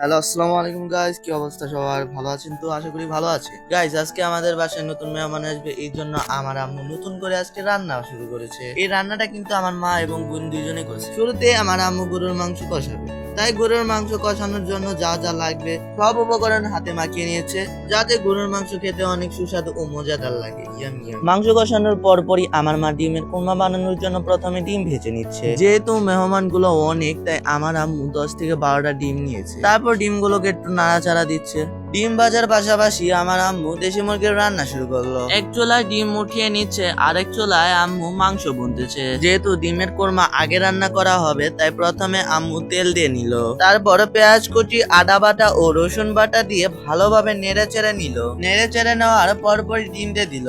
Hello, আসসালামু আলাইকুম guys. কি অবস্থা সবার? ভালো আছেন তো? আশা করি ভালো আছে। গাইস, আজকে আমাদের বাসায় নতুন মেহমান আসবে, এই জন্য আমার আম্মু নতুন করে আজকে রান্না শুরু করেছে। এই রান্নাটা কিন্তু আমার মা এবং বোন দুইজনে করেছে। শুরুতে আমার আম্মু গরুর মাংস কষাবে, তাই গরুর মাংস কষানোর জন্য যা যা লাগবে সব উপকরণ হাতে মাখিয়ে নিয়েছে, যাতে গরুর মাংস খেতে অনেক সুস্বাদু ও মজাদার লাগে। Yam yam. মাংস কষানোর পরপরই আমার মা ডিমের কোরমা বানানোর জন্য প্রথমে ডিম ভেজে নিচ্ছে। যেহেতু মেহমান গুলো অনেক, তাই আমার আম্মু 10 থেকে 12টা ডিম নিয়েছে। তারপর ডিমগুলোকে একটু নাড়াচাড়া দিচ্ছে। ডিম ভাজার পাশাপাশি আমার আম্মু দেশি মুরগির রান্না শুরু করলো। এক চুলায় ডিম উঠিয়ে নিচ্ছে, আরেক চুলায় আম্মু মাংস ভুনতেছে। যেহেতু ডিমের কোরমা আগে রান্না করা হবে, তাই প্রথমে আম্মু তেল দিয়ে নিল। তারপর পেঁয়াজ কুচি, আদা বাটা ও রসুন বাটা দিয়ে ভালোভাবে নেড়ে চেড়ে নিল। নেড়ে চেড়ে নেওয়ার পরপর ডিম দিয়ে দিল।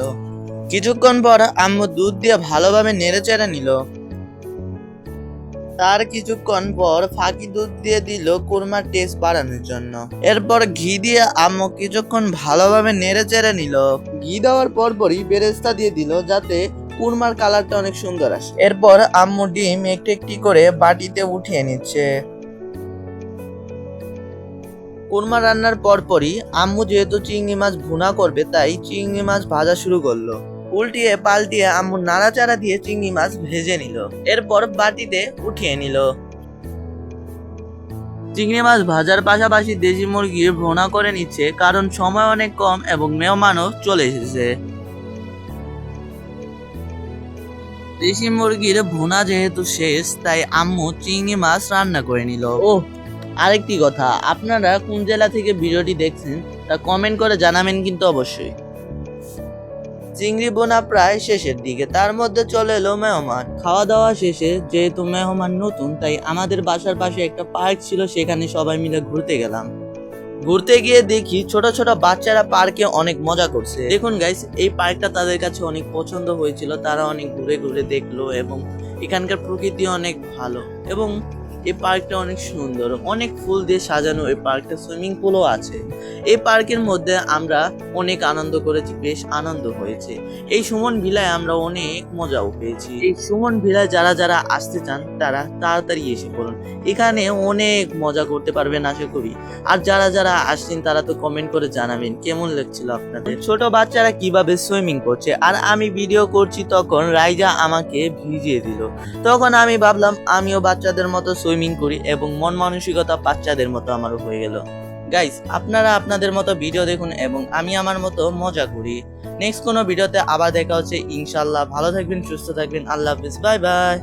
কিছুক্ষণ পর আম্মু দুধ দিয়ে ভালোভাবে নেড়ে চেড়ে নিল। তার কিছুক্ষণ পর ফাঁকি দুধ দিয়ে দিল কোরমার টেস্ট বাড়ানোর জন্য। এরপর ঘি দিয়ে আম্মু কিছুক্ষণ ভালোভাবে নেড়ে চেড়ে নিল। ঘি দেওয়ার পরপরই বেরেস্তা দিয়ে দিল, যাতে কুরমার কালারটা অনেক সুন্দর আসে। এরপর আম্মু ডিম একটি একটি করে বাটিতে উঠিয়ে নিচ্ছে। কুরমা রান্নার পরপরই আম্মু যেহেতু চিংড়ি মাছ ভুনা করবে, তাই চিংড়ি মাছ ভাজা শুরু করলো। উল্টিয়ে পাল্টিয়ে আম্মু নাড়াচাড়া দিয়ে চিংড়ি মাছ ভেজে নিল। এরপর বাটিতে উঠিয়ে নিল। চিংড়ি মাছ ভাজার পাশাপাশি দেশি মুরগির ভুনা করে নিচ্ছে, কারণ সময় অনেক কম এবং মেহমানও চলে এসেছে। দেশি মুরগির ভুনা যেহেতু শেষ, তাই আম্মু চিংড়ি মাছ রান্না করে নিল। ওহ, আরেকটি কথা, আপনারা কোন জেলা থেকে ভিডিওটি দেখছেন তা কমেন্ট করে জানাবেন কিন্তু অবশ্যই। চিংড়ি বোনা প্রায় শেষের দিকে, তার মধ্যে চলে এলো মেহমান। খাওয়া দাওয়া শেষে যেহেতু মেহমান নতুন, তাই আমাদের বাসার পাশে একটা পার্ক ছিল, সেখানে সবাই মিলে ঘুরতে গেলাম। ঘুরতে গিয়ে দেখি ছোট ছোট বাচ্চারা পার্কে অনেক মজা করছে। দেখুন গাইস, এই পার্কটা তাদের কাছে অনেক পছন্দ হয়েছিল, তারা অনেক ঘুরে ঘুরে দেখলো এবং এখানকার প্রকৃতি অনেক ভালো এবং এই পার্কটা অনেক সুন্দর, অনেক ফুল দিয়ে সাজানো। এই পার্কটা সুইমিং পুলও আছে। এই পার্কের মধ্যে আমরা অনেক আনন্দ করেছি, বেশ আনন্দ হয়েছে। এই সুমন ভিলায় আমরা অনেক মজাও পেয়েছি। এই সুমন ভিলায় যারা যারা আসতে চান তারা তাড়াতাড়ি এসে পড়ুন, এখানে অনেক মজা করতে পারবেন আশা করি। আর যারা যারা আসছেন তারা তো কমেন্ট করে জানাবেন কেমন লাগছিল আপনাদের। ছোট বাচ্চারা কিভাবে সুইমিং করছে আর আমি ভিডিও করছি, তখন রাইজা আমাকে ভিজিয়ে দিল। তখন আমি ভাবলাম আমিও বাচ্চাদের মতো সুইমিং করি এবং মন মানসিকতা বাচ্চাদের মতো আমারও হয়ে গেল। গাইস, আপনারা আপনাদের মতো ভিডিও দেখুন এবং আমি আমার মতো মজা করি। নেক্সট কোনো ভিডিওতে আবার দেখা হচ্ছে ইনশাল্লাহ। ভালো থাকবেন, সুস্থ থাকবেন। আল্লাহ হাফিজ, বাই বাই।